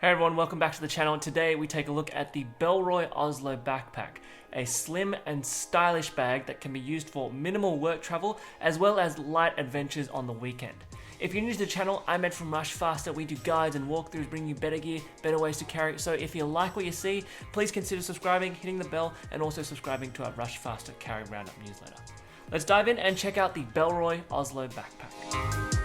Hey everyone, welcome back to the channel. Today we take a look at the Bellroy Oslo backpack, a slim and stylish bag that can be used for minimal work travel as well as light adventures on the weekend. If you're new to the channel, I'm Ed from Rushfaster. We do guides and walkthroughs, bringing you better gear, better ways to carry. So if you like what you see, please consider subscribing, hitting the bell, and also subscribing to our Rushfaster Carry Roundup newsletter. Let's dive in and check out the Bellroy Oslo backpack.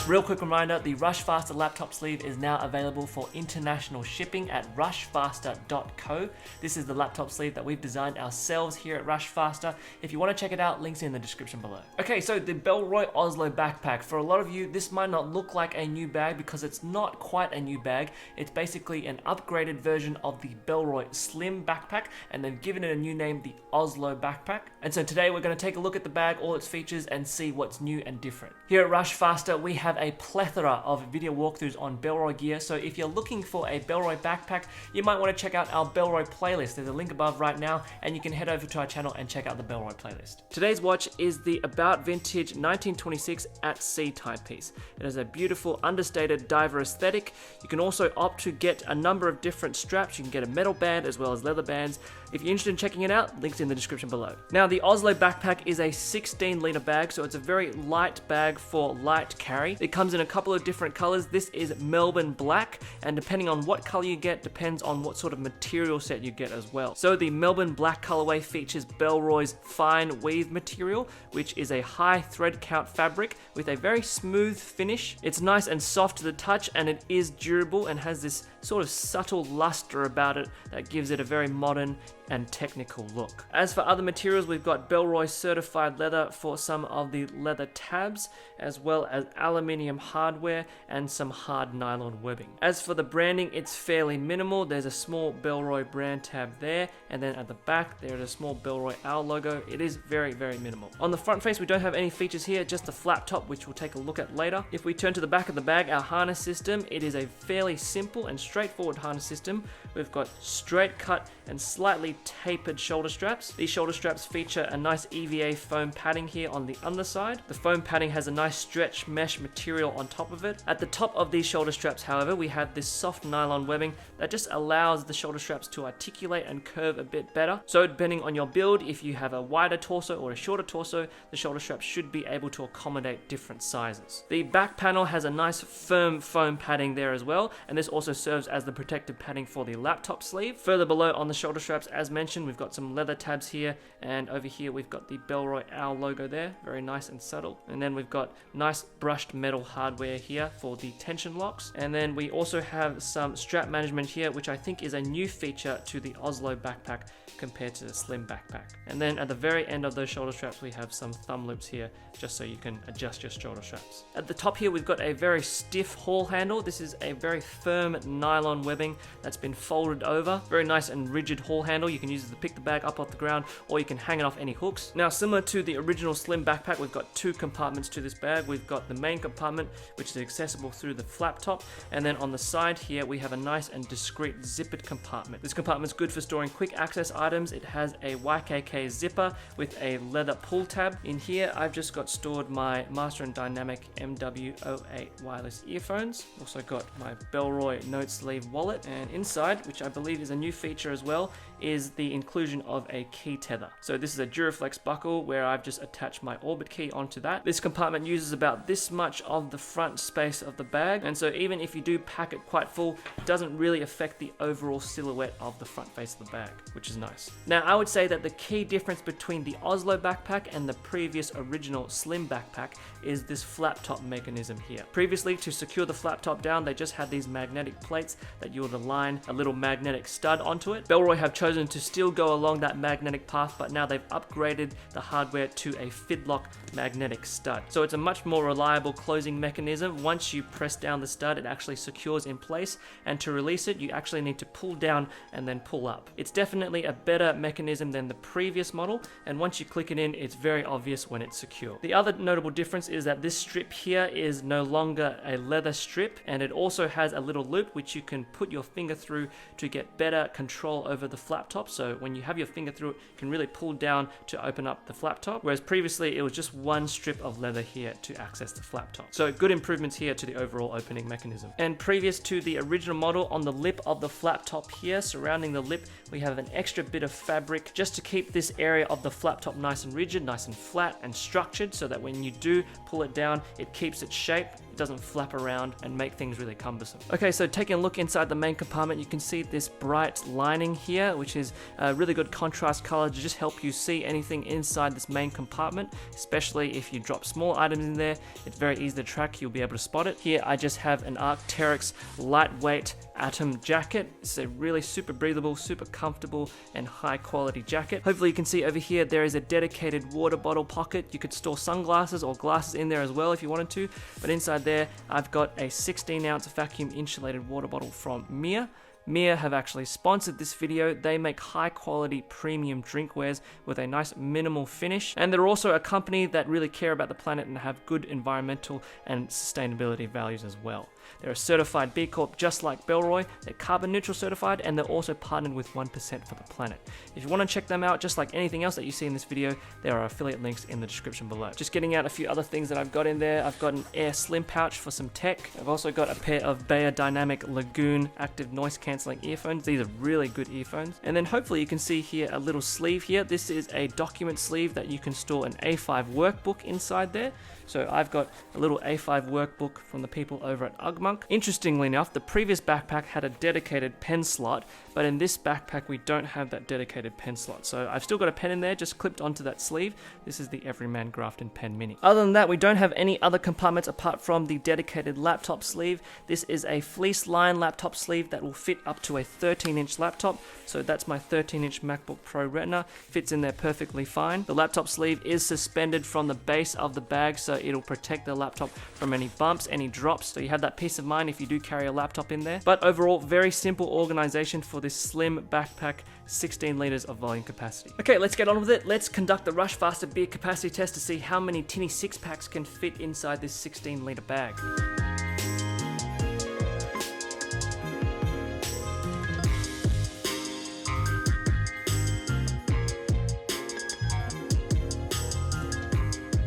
Real quick reminder, the Rushfaster laptop sleeve is now available for international shipping at rushfaster.co. This is the laptop sleeve that we've designed ourselves here at Rushfaster. If you want to check it out, links in the description below. Okay, so the Bellroy Oslo backpack. For a lot of you, this might not look like a new bag because it's not quite a new bag. It's basically an upgraded version of the Bellroy Slim backpack, and they've given it a new name, the Oslo backpack. And so today we're going to take a look at the bag, all its features, and see what's new and different. Here at Rushfaster, we have a plethora of video walkthroughs on Bellroy gear, so if you're looking for a Bellroy backpack, you might want to check out our Bellroy playlist. There's a link above right now, and you can head over to our channel and check out the Bellroy playlist. Today's watch is the About Vintage 1926 at Sea timepiece. It has a beautiful understated diver aesthetic. You can also opt to get a number of different straps. You can get a metal band as well as leather bands. If you're interested in checking it out, links in the description below. Now, the Oslo backpack is a 16-liter bag, so it's a very light bag for light carry. It comes in a couple of different colors. This is Melbourne Black, and depending on what color you get, depends on what sort of material set you get as well. So the Melbourne Black colorway features Bellroy's fine weave material, which is a high thread count fabric with a very smooth finish. It's nice and soft to the touch, and it is durable and has this sort of subtle luster about it that gives it a very modern and technical look. As for other materials, we've got Bellroy certified leather for some of the leather tabs, as well as aluminium hardware and some hard nylon webbing. As for the branding, it's fairly minimal. There's a small Bellroy brand tab there, and then at the back there's a small Bellroy Owl logo. It is very, very minimal. On the front face, we don't have any features here, just the flap top, which we'll take a look at later. If we turn to the back of the bag, our harness system, it is a fairly simple and straightforward harness system. We've got straight cut and slightly tapered shoulder straps. These shoulder straps feature a nice EVA foam padding here on the underside. The foam padding has a nice stretch mesh material on top of it. At the top of these shoulder straps, however, we have this soft nylon webbing that just allows the shoulder straps to articulate and curve a bit better. So depending on your build, if you have a wider torso or a shorter torso, the shoulder straps should be able to accommodate different sizes. The back panel has a nice firm foam padding there as well, and this also serves as the protective padding for the laptop sleeve. Further below on the shoulder straps, as mentioned, we've got some leather tabs here, and over here we've got the Bellroy Owl logo there, very nice and subtle. And then we've got nice brushed metal hardware here for the tension locks. And then we also have some strap management here, which I think is a new feature to the Oslo backpack compared to the Slim backpack. And then at the very end of those shoulder straps, we have some thumb loops here, just so you can adjust your shoulder straps. At the top here, we've got a very stiff haul handle. This is a very firm nylon webbing that's been folded over. Very nice and rigid haul handle. You can use it to pick the bag up off the ground, or you can hang it off any hooks. Now, similar to the original Slim backpack, we've got two compartments to this bag. We've got the main compartment, which is accessible through the flap top, and then on the side here, we have a nice and discreet zippered compartment. This compartment's good for storing quick access items. It has a YKK zipper with a leather pull tab. In here, I've just got stored my Master and Dynamic MW08 wireless earphones. Also got my Bellroy note sleeve wallet, and inside, which I believe is a new feature as well, is the inclusion of a key tether. So this is a Duraflex buckle where I've just attached my Orbit key onto that. This compartment uses about this much of the front space of the bag, and so even if you do pack it quite full, it doesn't really affect the overall silhouette of the front face of the bag, which is nice. Now, I would say that the key difference between the Oslo backpack and the previous original Slim backpack is this flap top mechanism here. Previously, to secure the flap top down, they just had these magnetic plates that you would align a little magnetic stud onto it. Bellroy have chosen to still go along that magnetic path, but now they've upgraded the hardware to a Fidlock magnetic stud. So it's a much more reliable closing mechanism. Once you press down the stud, it actually secures in place, and to release it, you actually need to pull down and then pull up. It's definitely a better mechanism than the previous model, and once you click it in, it's very obvious when it's secure. The other notable difference is that this strip here is no longer a leather strip, and it also has a little loop which you can put your finger through to get better control over the flap top. So when you have your finger through it, you can really pull down to open up the flap top, whereas previously it was just one strip of leather here to access the flap top. So good improvements here to the overall opening mechanism. And previous to the original model, on the lip of the flap top here, surrounding the lip, we have an extra bit of fabric just to keep this area of the flap top nice and rigid, nice and flat and structured, so that when you do pull it down, it keeps its shape. It doesn't flap around and make things really cumbersome. Okay, so taking a look inside the main compartment, you can see this bright lining here, which is a really good contrast color to just help you see anything inside this main compartment, especially if you drop small items in there. It's very easy to track, you'll be able to spot it. Here I just have an Arc'teryx lightweight Atom jacket. It's a really super breathable, super comfortable and high quality jacket. Hopefully you can see over here there is a dedicated water bottle pocket. You could store sunglasses or glasses in there as well if you wanted to, but inside there I've got a 16-ounce vacuum insulated water bottle from Mia. Mia have actually sponsored this video. They make high quality premium drinkwares with a nice minimal finish, and they're also a company that really care about the planet and have good environmental and sustainability values as well. They're a certified B Corp just like Bellroy. They're carbon neutral certified, and they're also partnered with 1% for the planet. If you want to check them out, just like anything else that you see in this video, there are affiliate links in the description below. Just getting out a few other things that I've got in there. I've got an Air Slim pouch for some tech. I've also got a pair of Bayer Dynamic Lagoon active noise cancelling earphones. These are really good earphones. And then hopefully you can see here a little sleeve here. This is a document sleeve that you can store an A5 workbook inside there. So I've got a little A5 workbook from the people over at Ugmonk. Interestingly enough, the previous backpack had a dedicated pen slot, but in this backpack we don't have that dedicated pen slot. So I've still got a pen in there, just clipped onto that sleeve. This is the Everyman Grafton Pen Mini. Other than that, we don't have any other compartments apart from the dedicated laptop sleeve. This is a fleece line laptop sleeve that will fit up to a 13-inch laptop. So that's my 13-inch MacBook Pro Retina. Fits in there perfectly fine. The laptop sleeve is suspended from the base of the bag, so it'll protect the laptop from any bumps, any drops, so you have that peace of mind if you do carry a laptop in there. But overall, very simple organization for this slim backpack, 16 liters of volume capacity. Okay, let's get on with it. Let's conduct the Rushfaster beer capacity test to see how many tinny 6-packs can fit inside this 16-liter bag.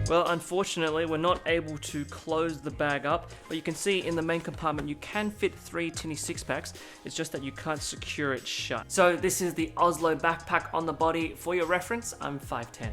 Well, unfortunately, we're not able to close the bag up, but you can see in the main compartment you can fit 3 tinny 6-packs. It's just that you can't secure it shut. So this is the Oslo backpack on the body. For your reference, I'm 5'10".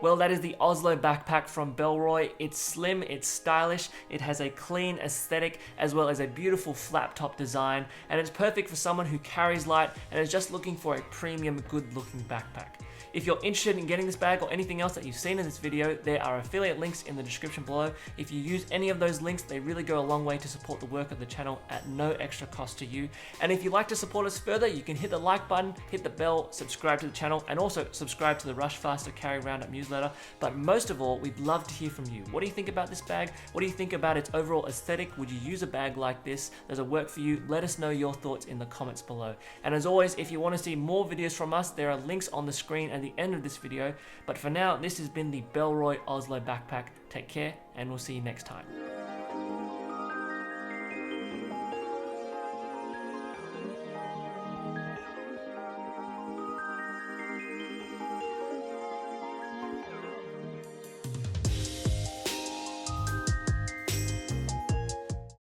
Well, that is the Oslo backpack from Bellroy. It's slim, it's stylish, it has a clean aesthetic as well as a beautiful flap top design, and it's perfect for someone who carries light and is just looking for a premium, good looking backpack. If you're interested in getting this bag or anything else that you've seen in this video, there are affiliate links in the description below. If you use any of those links, they really go a long way to support the work of the channel at no extra cost to you. And if you'd like to support us further, you can hit the like button, hit the bell, subscribe to the channel, and also subscribe to the Rushfaster Carry Roundup newsletter. But most of all, we'd love to hear from you. What do you think about this bag? What do you think about its overall aesthetic? Would you use a bag like this? Does it work for you? Let us know your thoughts in the comments below. And as always, if you want to see more videos from us, there are links on the screen at the end of this video. But for now, this has been the Bellroy Oslo backpack. Take care, and we'll see you next time.